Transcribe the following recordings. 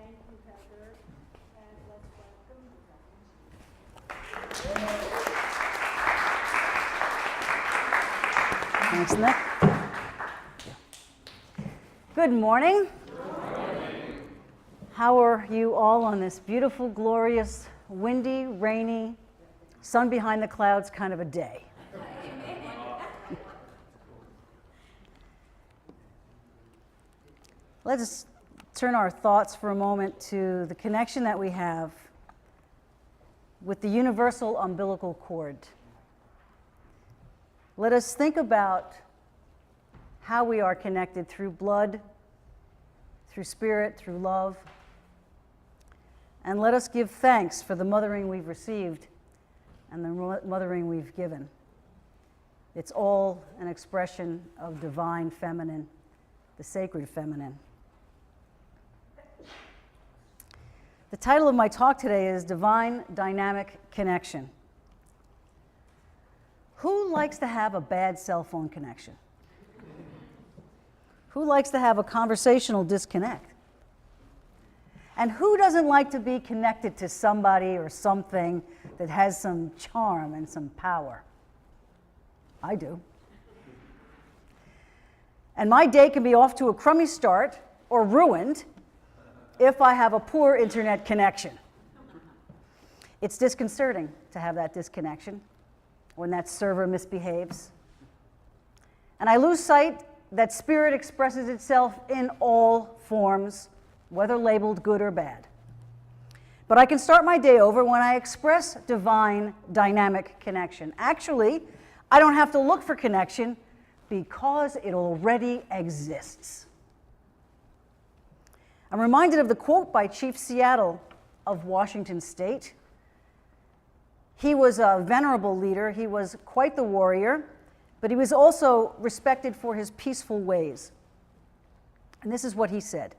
Thank you, Heather. And let's welcome Thanks, Nick. Good morning. How are you all on this beautiful, glorious, windy, rainy, sun behind the clouds kind of a day? Let's turn our thoughts for a moment to the connection that we have with the universal umbilical cord. Let us think about how we are connected through blood, through spirit, through love. And let us give thanks for the mothering we've received and the mothering we've given. It's all an expression of divine feminine, the sacred feminine. The title of my talk today is Divine Dynamic Connection. Who likes to have a bad cell phone connection? Who likes to have a conversational disconnect? And who doesn't like to be connected to somebody or something that has some charm and some power? I do. And my day can be off to a crummy start or ruined if I have a poor internet connection. It's disconcerting to have that disconnection when that server misbehaves. And I lose sight that spirit expresses itself in all forms, whether labeled good or bad. But I can start my day over when I express divine dynamic connection. Actually, I don't have to look for connection because it already exists. I'm reminded of the quote by Chief Seattle of Washington State. He was a venerable leader. He was quite the warrior, but he was also respected for his peaceful ways. And this is what he said.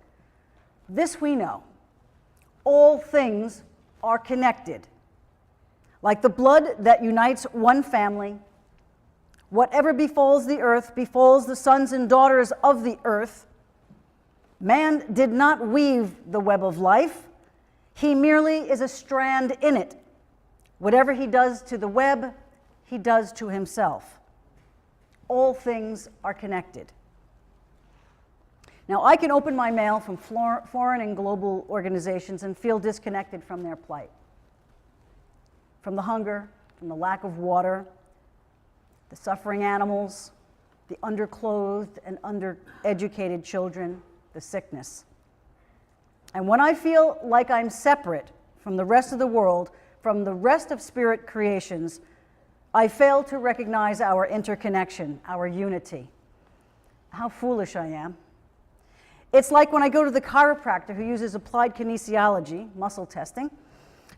This we know, all things are connected. Like the blood that unites one family, whatever befalls the earth befalls the sons and daughters of the earth. Man did not weave the web of life. He merely is a strand in it. Whatever he does to the web, he does to himself. All things are connected. Now, I can open my mail from foreign and global organizations and feel disconnected from their plight. From the hunger, from the lack of water, the suffering animals, the underclothed and undereducated children, the sickness. And when I feel like I'm separate from the rest of the world, from the rest of spirit creations, I fail to recognize our interconnection, our unity. How foolish I am. It's like when I go to the chiropractor who uses applied kinesiology, muscle testing,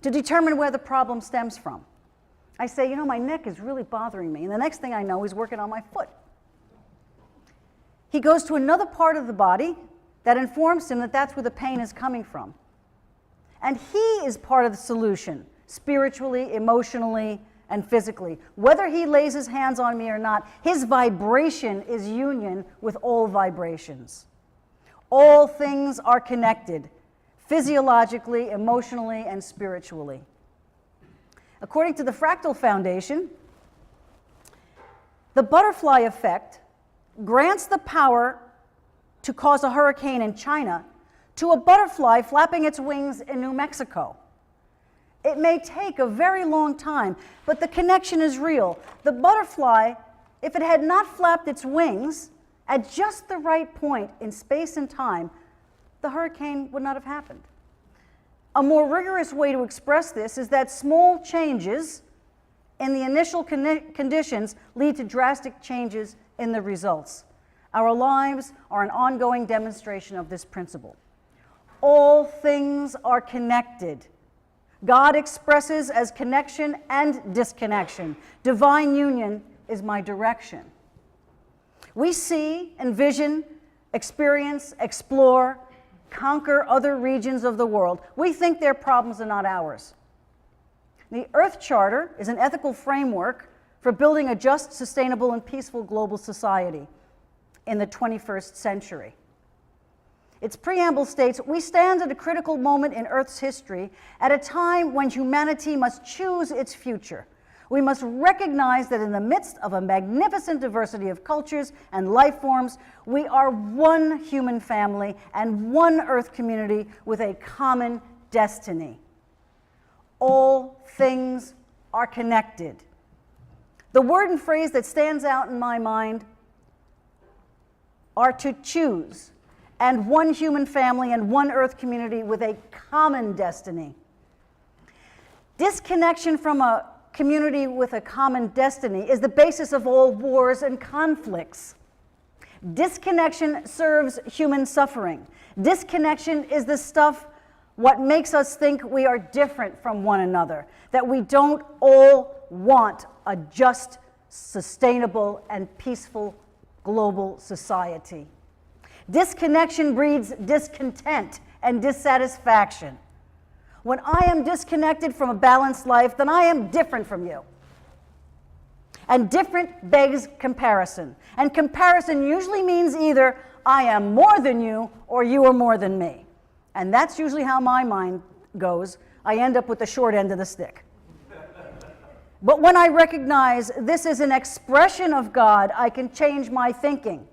to determine where the problem stems from. I say, my neck is really bothering me, and the next thing I know, he's working on my foot. He goes to another part of the body that informs him that that's where the pain is coming from. And he is part of the solution, spiritually, emotionally, and physically. Whether he lays his hands on me or not, his vibration is union with all vibrations. All things are connected, physiologically, emotionally, and spiritually. According to the Fractal Foundation, the butterfly effect grants the power to cause a hurricane in China to a butterfly flapping its wings in New Mexico. It may take a very long time, but the connection is real. The butterfly, if it had not flapped its wings at just the right point in space and time, the hurricane would not have happened. A more rigorous way to express this is that small changes in the initial conditions lead to drastic changes in the results. Our lives are an ongoing demonstration of this principle. All things are connected. God expresses as connection and disconnection. Divine union is my direction. We see, envision, experience, explore, conquer other regions of the world. We think their problems are not ours. The Earth Charter is an ethical framework for building a just, sustainable, and peaceful global society in the 21st century. Its preamble states, "We stand at a critical moment in Earth's history, at a time when humanity must choose its future. We must recognize that in the midst of a magnificent diversity of cultures and life forms, we are one human family and one Earth community with a common destiny. All things are connected." The word and phrase that stands out in my mind are to choose, and one human family and one Earth community with a common destiny. Disconnection from a community with a common destiny is the basis of all wars and conflicts. Disconnection serves human suffering. Disconnection is the stuff what makes us think we are different from one another, that we don't all want a just, sustainable, and peaceful global society. Disconnection breeds discontent and dissatisfaction. When I am disconnected from a balanced life, then I am different from you. And different begs comparison. And comparison usually means either I am more than you or you are more than me. And that's usually how my mind goes. I end up with the short end of the stick. But when I recognize this is an expression of God, I can change my thinking.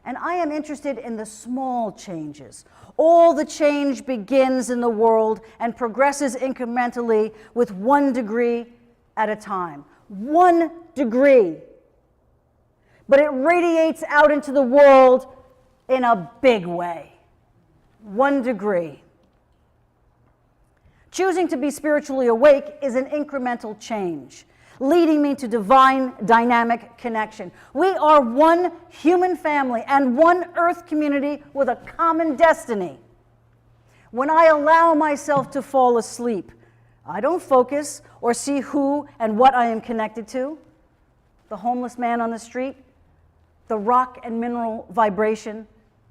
And I am interested in the small changes. All the change begins in the world and progresses incrementally with 1 degree at a time. 1 degree. But it radiates out into the world in a big way. 1 degree. Choosing to be spiritually awake is an incremental change, leading me to divine dynamic connection. We are one human family and one Earth community with a common destiny. When I allow myself to fall asleep, I don't focus or see who and what I am connected to. The homeless man on the street, the rock and mineral vibration,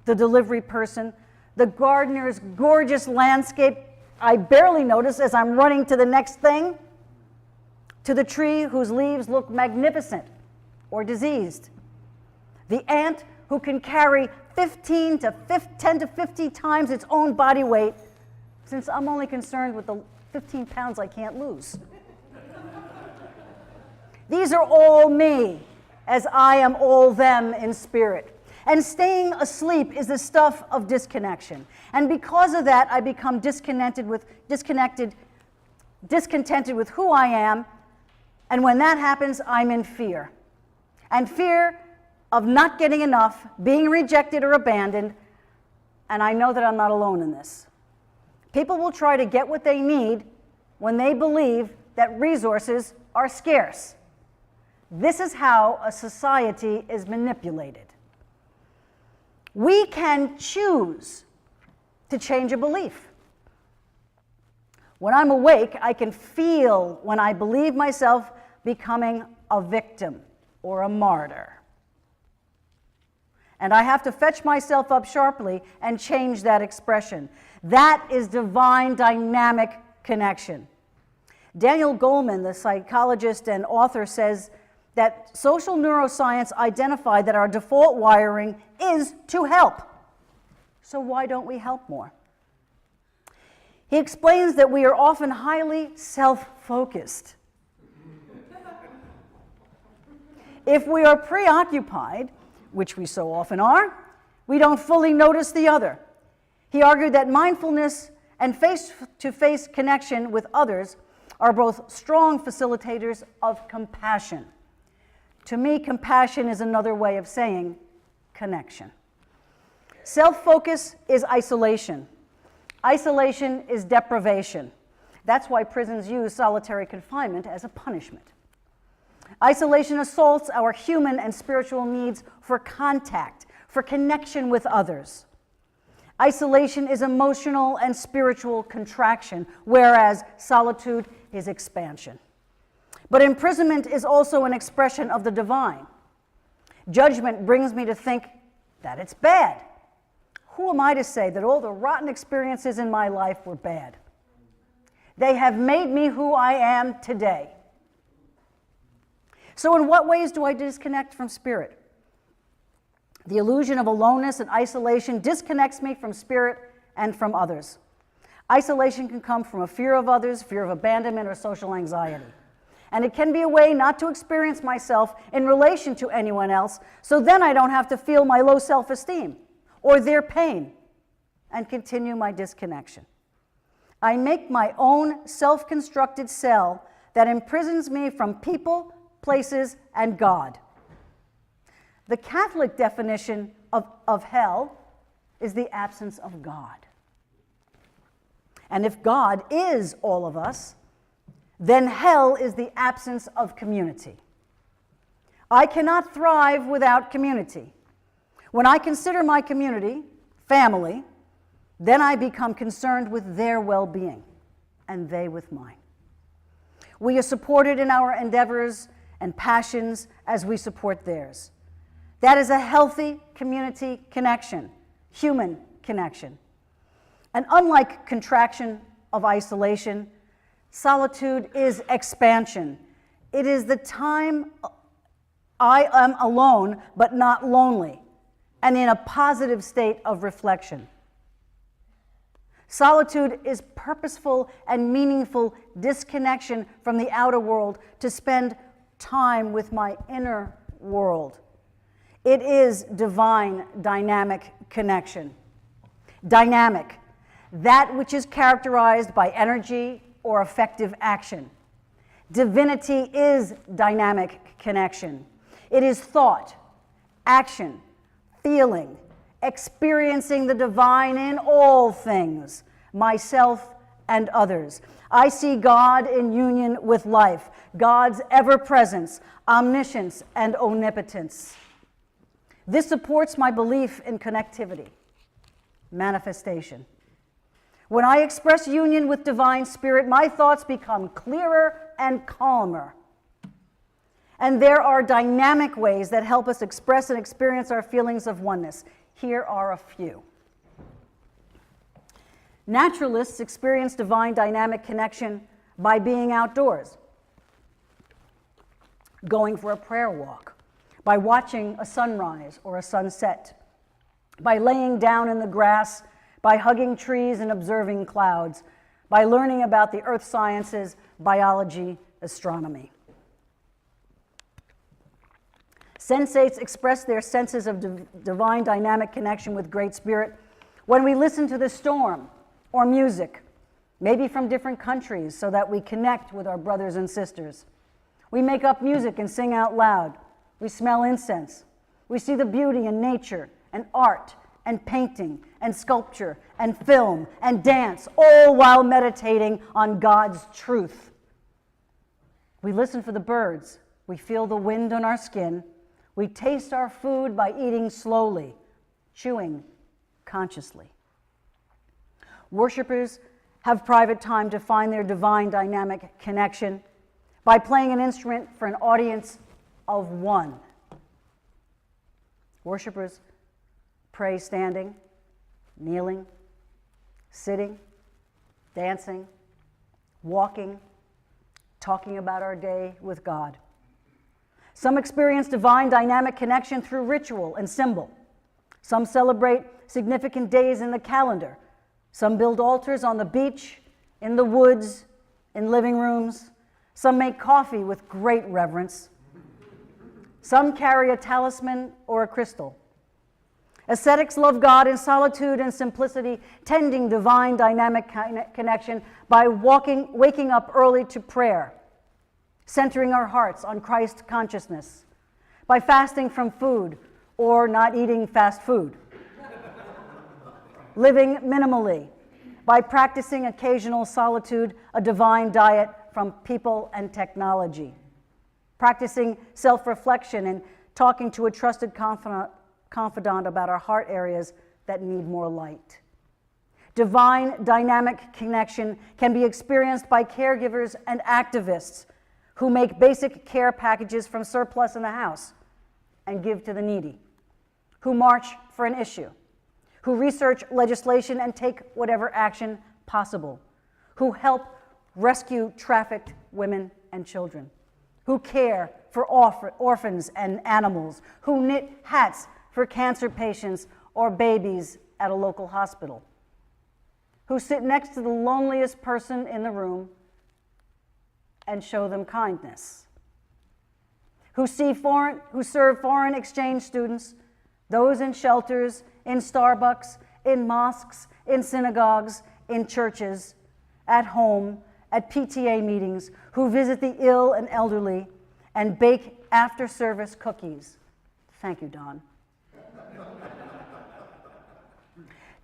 the delivery person, the gardener's gorgeous landscape I barely notice as I'm running to the next thing, to the tree whose leaves look magnificent or diseased, the ant who can carry 10 to 50 times its own body weight, since I'm only concerned with the 15 pounds I can't lose. These are all me, as I am all them in spirit. And staying asleep is the stuff of disconnection. And because of that, I become discontented with who I am. And when that happens, I'm in fear. And fear of not getting enough, being rejected or abandoned. And I know that I'm not alone in this. People will try to get what they need when they believe that resources are scarce. This is how a society is manipulated. We can choose to change a belief. When I'm awake, I can feel when I believe myself becoming a victim or a martyr. And I have to fetch myself up sharply and change that expression. That is divine dynamic connection. Daniel Goleman, the psychologist and author, says that social neuroscience identified that our default wiring is to help. So why don't we help more? He explains that we are often highly self-focused. If we are preoccupied, which we so often are, we don't fully notice the other. He argued that mindfulness and face-to-face connection with others are both strong facilitators of compassion. To me, compassion is another way of saying connection. Self-focus is isolation. Isolation is deprivation. That's why prisons use solitary confinement as a punishment. Isolation assaults our human and spiritual needs for contact, for connection with others. Isolation is emotional and spiritual contraction, whereas solitude is expansion. But imprisonment is also an expression of the divine. Judgment brings me to think that it's bad. Who am I to say that all the rotten experiences in my life were bad? They have made me who I am today. So in what ways do I disconnect from spirit? The illusion of aloneness and isolation disconnects me from spirit and from others. Isolation can come from a fear of others, fear of abandonment, or social anxiety. And it can be a way not to experience myself in relation to anyone else, so then I don't have to feel my low self-esteem or their pain and continue my disconnection. I make my own self-constructed cell that imprisons me from people, places, and God. The Catholic definition of hell is the absence of God. And if God is all of us, then hell is the absence of community. I cannot thrive without community. When I consider my community, family, then I become concerned with their well-being, and they with mine. We are supported in our endeavors and passions as we support theirs. That is a healthy community connection, human connection. And unlike contraction of isolation, solitude is expansion. It is the time I am alone but not lonely, and in a positive state of reflection. Solitude is purposeful and meaningful disconnection from the outer world to spend time with my inner world. It is divine dynamic connection. Dynamic, that which is characterized by energy or effective action. Divinity is dynamic connection. It is thought, action, feeling, experiencing the divine in all things, myself and others. I see God in union with life, God's ever-presence, omniscience, and omnipotence. This supports my belief in connectivity, manifestation. When I express union with divine spirit, my thoughts become clearer and calmer. And there are dynamic ways that help us express and experience our feelings of oneness. Here are a few. Naturalists experience divine dynamic connection by being outdoors, going for a prayer walk, by watching a sunrise or a sunset, by laying down in the grass, by hugging trees and observing clouds, by learning about the earth sciences, biology, astronomy. Sensates express their senses of divine dynamic connection with Great Spirit when we listen to the storm or music, maybe from different countries, so that we connect with our brothers and sisters. We make up music and sing out loud. We smell incense. We see the beauty in nature and art and painting and sculpture and film and dance, all while meditating on God's truth. We listen for the birds. We feel the wind on our skin. We taste our food by eating slowly, chewing consciously. Worshippers have private time to find their divine dynamic connection by playing an instrument for an audience of one. Worshippers pray standing, kneeling, sitting, dancing, walking, talking about our day with God. Some experience divine dynamic connection through ritual and symbol. Some celebrate significant days in the calendar. Some build altars on the beach, in the woods, in living rooms. Some make coffee with great reverence. Some carry a talisman or a crystal. Ascetics love God in solitude and simplicity, tending divine dynamic connection by waking up early to prayer, centering our hearts on Christ consciousness, by fasting from food or not eating fast food, living minimally, by practicing occasional solitude, a divine diet from people and technology, practicing self-reflection and talking to a trusted confidant about our heart areas that need more light. Divine dynamic connection can be experienced by caregivers and activists who make basic care packages from surplus in the house and give to the needy, who march for an issue, who research legislation and take whatever action possible, who help rescue trafficked women and children, who care for orphans and animals, who knit hats for cancer patients or babies at a local hospital, who sit next to the loneliest person in the room and show them kindness, who serve foreign exchange students, those in shelters, in Starbucks, in mosques, in synagogues, in churches, at home, at PTA meetings, who visit the ill and elderly and bake after-service cookies. Thank you, Don.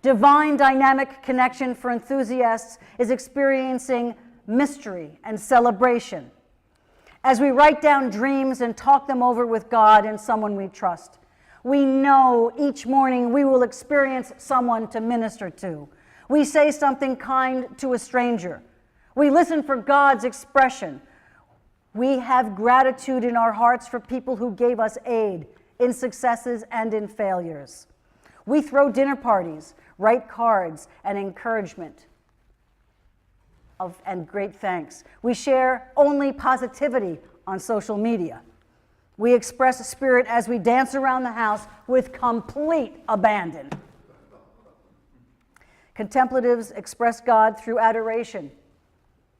Divine dynamic connection for enthusiasts is experiencing mystery and celebration. As we write down dreams and talk them over with God and someone we trust, we know each morning we will experience someone to minister to. We say something kind to a stranger. We listen for God's expression. We have gratitude in our hearts for people who gave us aid in successes and in failures. We throw dinner parties, write cards, and encouragement and great thanks. We share only positivity on social media. We express spirit as we dance around the house with complete abandon. Contemplatives express God through adoration.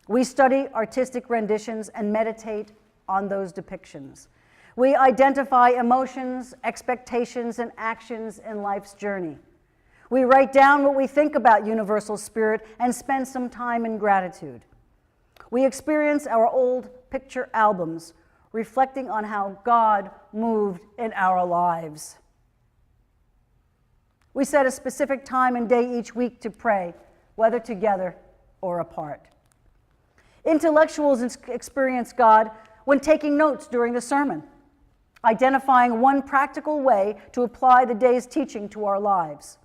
We study artistic renditions and meditate on those depictions. We identify emotions, expectations, and actions in life's journey. We write down what we think about universal spirit and spend some time in gratitude. We experience our old picture albums, reflecting on how God moved in our lives. We set a specific time and day each week to pray, whether together or apart. Intellectuals experience God when taking notes during the sermon, identifying one practical way to apply the day's teaching to our lives.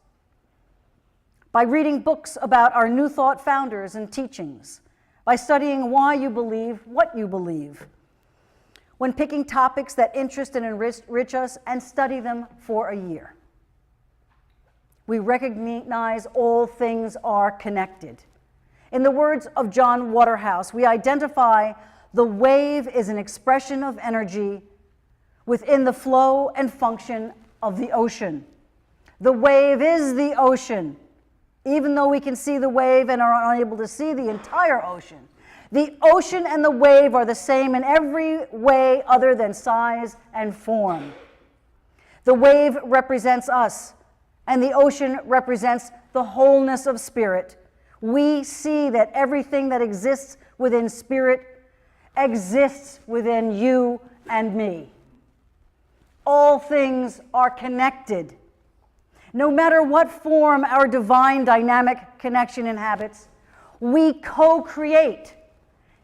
By reading books about our New Thought founders and teachings, by studying why you believe what you believe, when picking topics that interest and enrich us and study them for a year. We recognize all things are connected. In the words of John Waterhouse, we identify the wave is an expression of energy within the flow and function of the ocean. The wave is the ocean. Even though we can see the wave and are unable to see the entire ocean, the ocean and the wave are the same in every way other than size and form. The wave represents us, and the ocean represents the wholeness of spirit. We see that everything that exists within spirit exists within you and me. All things are connected. No matter what form our divine dynamic connection inhabits, we co-create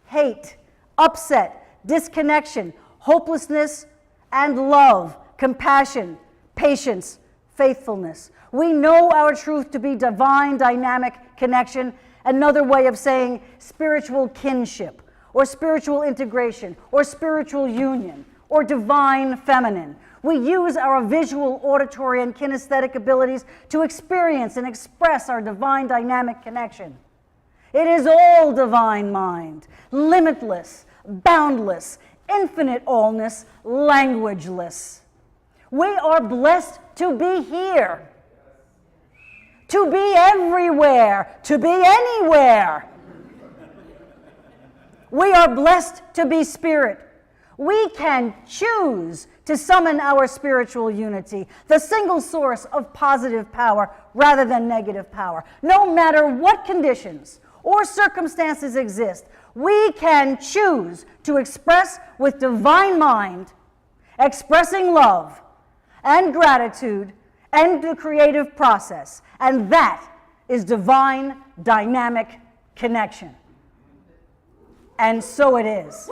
hate, upset, disconnection, hopelessness, and love, compassion, patience, faithfulness. We know our truth to be divine dynamic connection, another way of saying spiritual kinship, or spiritual integration, or spiritual union, or divine feminine. We use our visual, auditory, and kinesthetic abilities to experience and express our divine dynamic connection. It is all divine mind, limitless, boundless, infinite allness, languageless. We are blessed to be here, to be everywhere, to be anywhere. We are blessed to be spirit. We can choose to summon our spiritual unity, the single source of positive power rather than negative power. No matter what conditions or circumstances exist, we can choose to express with divine mind, expressing love and gratitude and the creative process. And that is divine dynamic connection. And so it is.